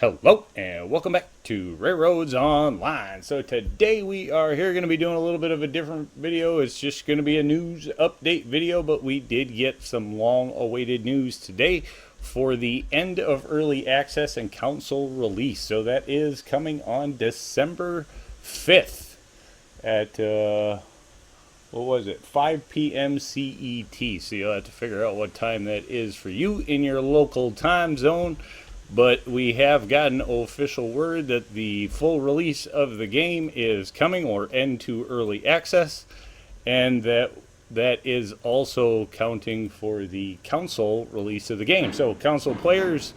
Hello and welcome back to Railroads Online. So today we are here going to be doing a little bit of a different video. It's just going to be a news update video, but we did get some long awaited news today for the end of early access and console release. So that is coming on December 5th at what was it, 5 p.m. CET. So you'll have to figure out what time that is for you in your local time zone. But we have gotten official word that the full release of the game is coming, or end to early access, and that is also counting for the console release of the game. So console players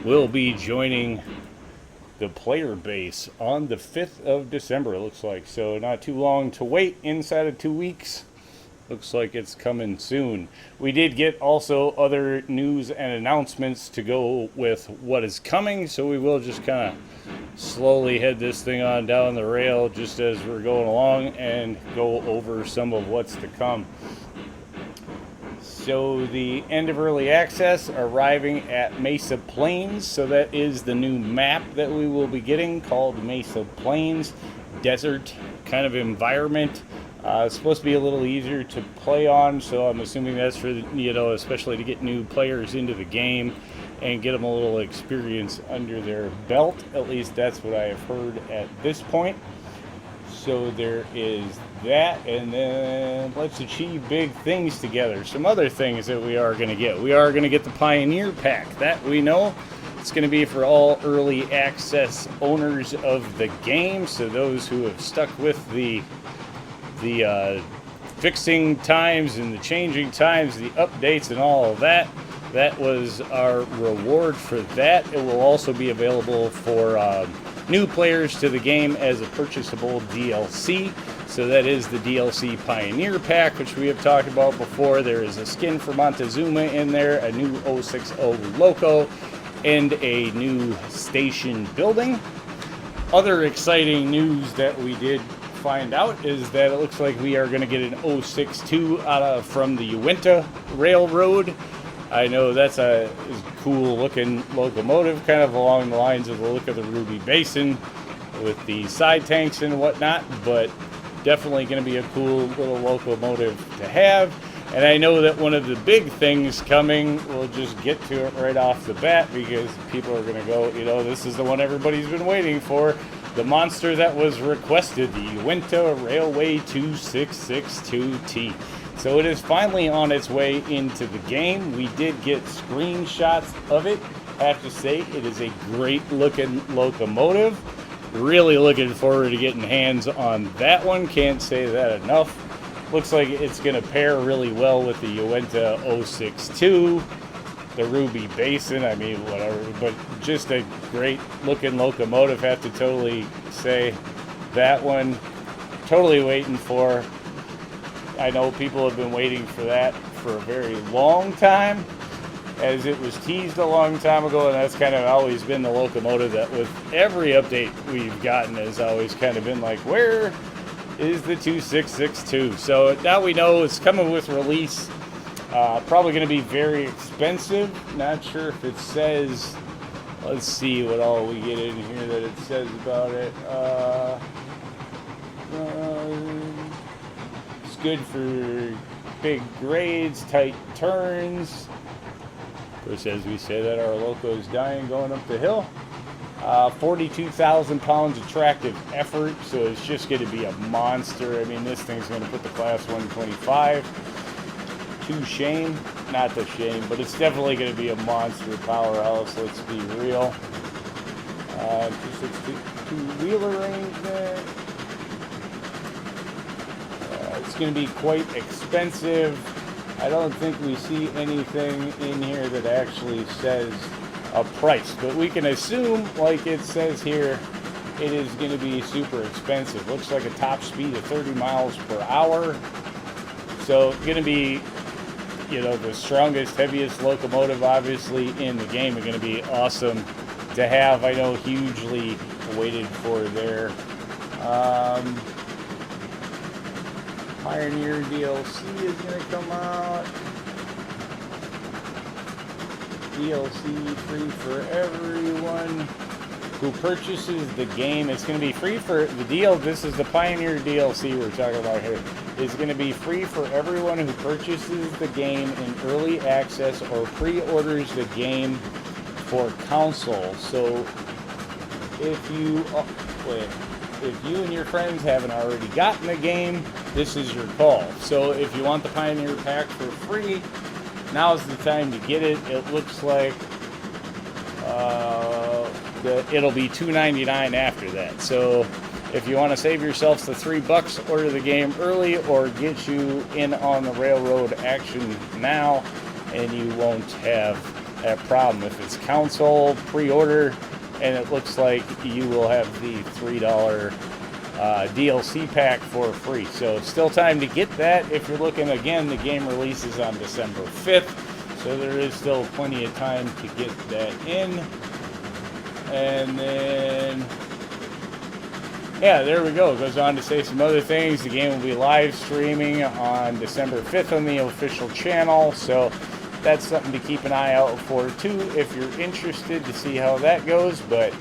will be joining the player base on the 5th of December, it looks like. So not too long to wait, inside of 2 weeks. Looks like it's coming soon. We did get also other news and announcements to go with what is coming, so we will just kind of slowly head this thing on down the rail just as we're going along and go over some of what's to come. So the end of early access arriving at Mesa Plains, so that is the new map that we will be getting, called Mesa Plains. Desert kind of environment. It's supposed to be a little easier to play on, so I'm assuming that's for, especially to get new players into the game and get them a little experience under their belt. At least that's what I have heard at this point. So there is that, and then let's achieve big things together. Some other things that we are going to get. We are going to get the Pioneer Pack. That we know. It's going to be for all early access owners of the game, so those who have stuck with the fixing times and the changing times, the updates and all of that. That was our reward for that. It will also be available for new players to the game as a purchasable DLC. So that is the DLC Pioneer Pack, which we have talked about before. There is a skin for Montezuma in there, a new 060 Loco, and a new station building. Other exciting news that we did find out is that it looks like we are going to get an 062 from the Uinta Railroad. I know that's a cool looking locomotive, kind of along the lines of the look of the Ruby Basin with the side tanks and whatnot, but definitely going to be a cool little locomotive to have. And I know that one of the big things coming, we'll just get to it right off the bat, because people are going to go, this is the one everybody's been waiting for. The monster that was requested, the Uinta Railway 2662T. So it is finally on its way into the game. We did get screenshots of it. I have to say, it is a great looking locomotive. Really looking forward to getting hands on that one. Can't say that enough. Looks like it's going to pair really well with the Uinta 062. The Ruby Basin, I mean, whatever, but just a great looking locomotive. Have to totally say that one, totally waiting for. I know people have been waiting for that for a very long time, as it was teased a long time ago, and that's kind of always been the locomotive that with every update we've gotten has always kind of been like, where is the 2662? So now we know it's coming with release. Probably going to be very expensive. Not sure if it says. Let's see what all we get in here that it says about it. It's good for big grades, tight turns. Of course, as we say that, our loco's dying going up the hill. 42,000 pounds of tractive effort, so it's just going to be a monster. I mean, this thing's going to put the class 125 to shame. Not the shame, but it's definitely going to be a monster powerhouse, let's be real. 262 wheeler arrangement. It's going to be quite expensive. I don't think we see anything in here that actually says a price, but we can assume, like it says here, it is going to be super expensive. Looks like a top speed of 30 miles per hour. So going to be, the strongest, heaviest locomotive obviously in the game. Are going to be awesome to have. I know hugely waited for there. Pioneer DLC is going to come out. DLC free for everyone. who purchases the game, it's going to be free for the deal. This is the Pioneer DLC we're talking about here. It's going to be free for everyone who purchases the game in early access or pre-orders the game for console. So if you and your friends haven't already gotten the game, this is your call. So if you want the Pioneer Pack for free, now's the time to get it. It looks like it'll be $2.99 after that. So if you want to save yourselves the $3, order the game early or get you in on the railroad action now, and you won't have that problem. If it's console pre-order, and it looks like you will have the $3 DLC pack for free. So still time to get that. If you're looking, again, the game releases on December 5th, so there is still plenty of time to get that in. And then, yeah, there we go. It goes on to say some other things. The game will be live streaming on December 5th on the official channel, so that's something to keep an eye out for too if you're interested to see how that goes. But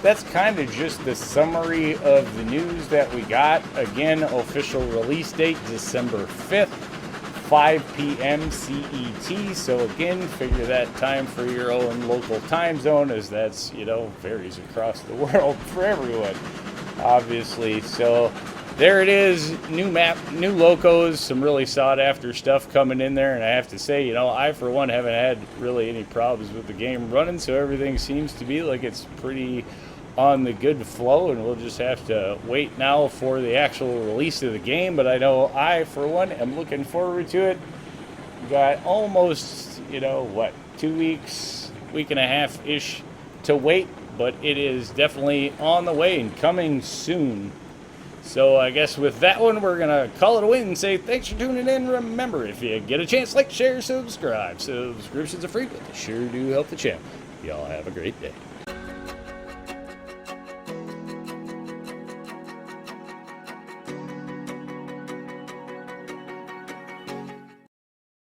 that's kind of just the summary of the news that we got. Again, official release date December 5th, 5 p.m. CET. So again, figure that time for your own local time zone, as that's, varies across the world for everyone, obviously. So there it is, new map, new locos, some really sought after stuff coming in there, and I have to say, I for one haven't had really any problems with the game running, so everything seems to be like it's pretty on the good flow, and we'll just have to wait now for the actual release of the game. But I know I for one am looking forward to it. Got almost, 2 weeks, week and a half-ish to wait, but it is definitely on the way and coming soon. So I guess with that one, we're going to call it a win and say thanks for tuning in. Remember, if you get a chance, like, share, subscribe. Subscriptions are free, but they sure do help the channel. Y'all have a great day.